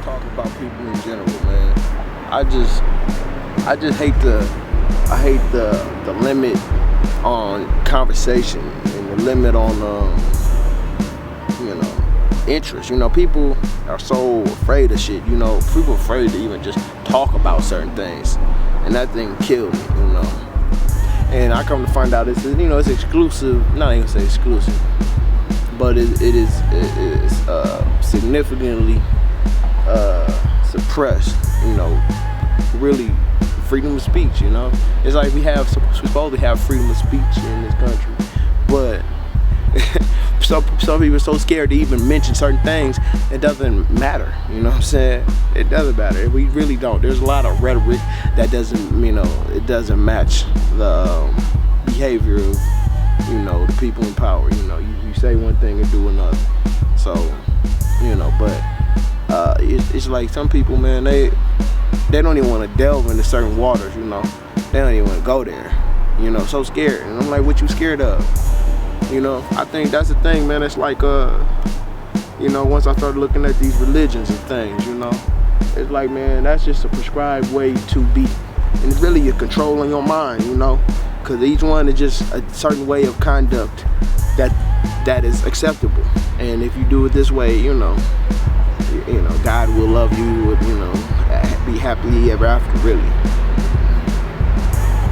talk about people in general, man. I just hate the limit on conversation and the limit on interest. People are so afraid of shit. People are afraid to even just talk about certain things, and that thing killed me. And I come to find out it's exclusive. Not even say exclusive, but it is significantly suppressed. Really freedom of speech. It's like we're supposed to have freedom of speech in this country, but some people are so scared to even mention certain things. It doesn't matter. You know what I'm saying? It doesn't matter. We really don't. There's a lot of rhetoric that doesn't, it doesn't match the behavior of, the people in power. You say one thing and do another. So, but it's like some people, man, they don't even want to delve into certain waters. They don't even want to go there. So scared. And I'm like, what you scared of? I think that's the thing, man. It's like, once I started looking at these religions and things, it's like, man, that's just a prescribed way to be. And it's really a control on your mind, because each one is just a certain way of conduct that is acceptable. And if you do it this way, God will love you, be happily ever after, really.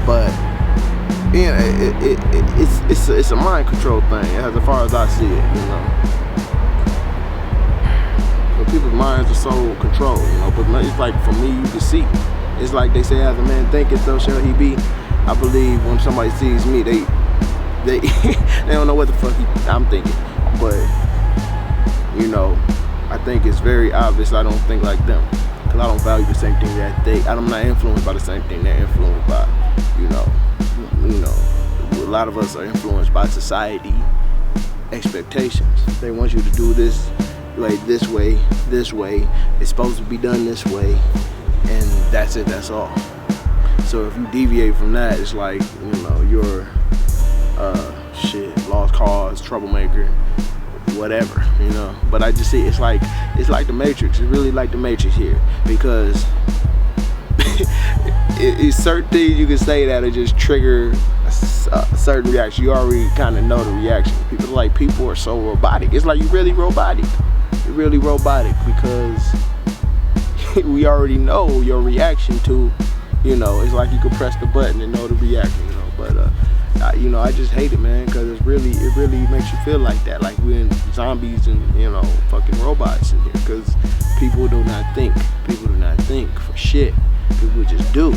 But it's a mind control thing, as far as I see it, But people's minds are so controlled, But it's like, for me, you can see. It's like they say, as a man thinketh, so shall he be. I believe when somebody sees me, they they don't know what the fuck I'm thinking. But I think it's very obvious I don't think like them, because I don't value the same thing that I'm not influenced by the same thing they're influenced by. A lot of us are influenced by society expectations. They want you to do this, like this way. It's supposed to be done this way, and that's it. That's all. So if you deviate from that, it's like you're lost cause, troublemaker, whatever. But I just see it's like the Matrix. It's really like the Matrix here, because it's certain things you can say that'll just trigger a certain reaction. You already kind of know the reaction. People are so robotic. It's like you're really robotic. You're really robotic because we already know your reaction to, it's like you can press the button and know the reaction, But I just hate it, man, because it really makes you feel like that, like we're in zombies and fucking robots in here, because people do not think. People do not think for shit. People just do.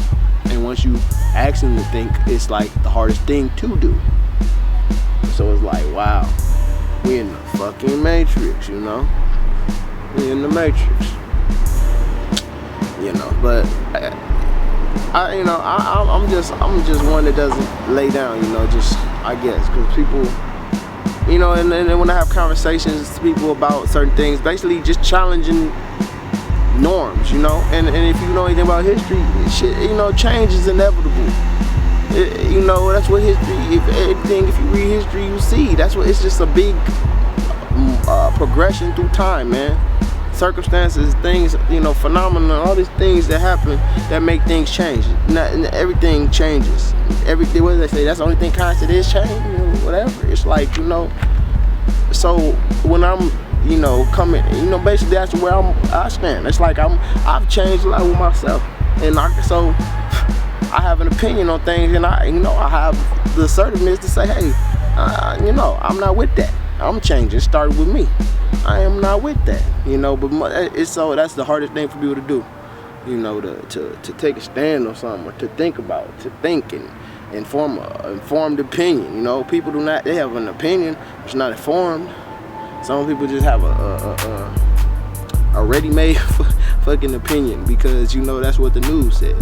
And once you ask them to think, it's like the hardest thing to do. So it's like, wow, we in the fucking Matrix, We in the Matrix. But I'm just one that doesn't lay down, I guess, because people, and then when I have conversations with people about certain things, basically just challenging norms, and if you know anything about history, shit, change is inevitable. That's what history, if you read history, you see, it's just a big progression through time, man. Circumstances, things, phenomena, all these things that happen that make things change. Everything changes. Everything, what do they say? That's the only thing constant is change, whatever. It's like, so when I'm, coming, basically that's where I stand. It's like I've changed a lot with myself, and so I have an opinion on things, and I have the assertiveness to say, hey, I'm not with that. I'm changing. It started with me. I am not with that, but it's so that's the hardest thing for people to do, to take a stand on something, or to think about, to think and form an informed opinion. People they have an opinion, it's not informed. Some people just have a ready-made fucking opinion because that's what the news said.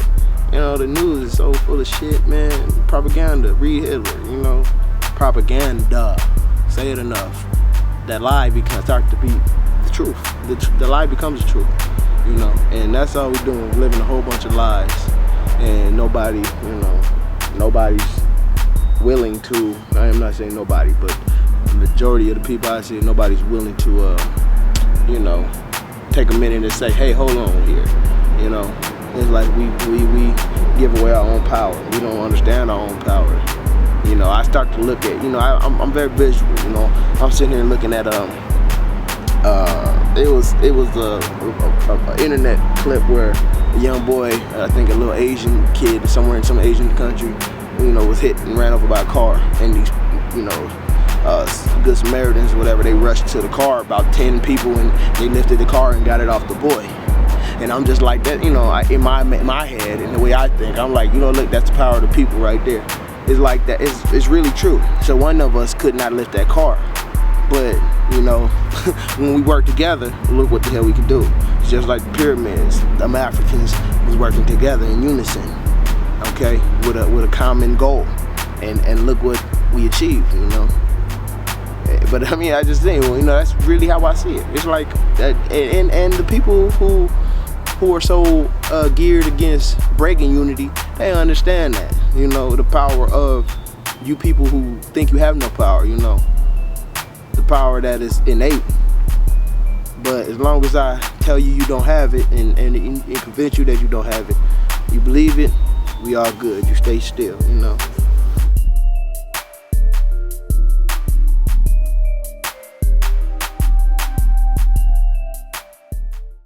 The news is so full of shit, man. Propaganda. Read Hitler. Propaganda. Say it enough. That lie starts to be the truth. The lie becomes the truth, and that's all we're doing, living a whole bunch of lies, and nobody's willing to, I am not saying nobody, but the majority of the people I see, nobody's willing to, take a minute and say, hey, hold on here. You know, it's like we give away our own power. We don't understand our own power. You know, I start to look at, you know, I'm very visual. You know, I'm sitting here looking at it was a internet clip where a young boy, I think a little Asian kid somewhere in some Asian country, you know, was hit and ran over by a car, and these, you know, Good Samaritans or whatever, they rushed to the car, about 10 people, and they lifted the car and got it off the boy. And I'm just like that, you know, in my head, and the way I think, I'm like, you know, look, that's the power of the people right there. It's like that, it's really true. So one of us could not lift that car, but, you know, when we work together, look what the hell we can do. It's just like the pyramids. Them Africans was working together in unison, okay, with a common goal, and look what we achieved, you know. But I mean, I just think, well, you know, that's really how I see it. It's like that, and the people who are so geared against breaking unity, they understand that, you know, the power of you people who think you have no power, you know, the power that is innate. But as long as I tell you you don't have it, and convince you that you don't have it, you believe it, we all good. You stay still, you know.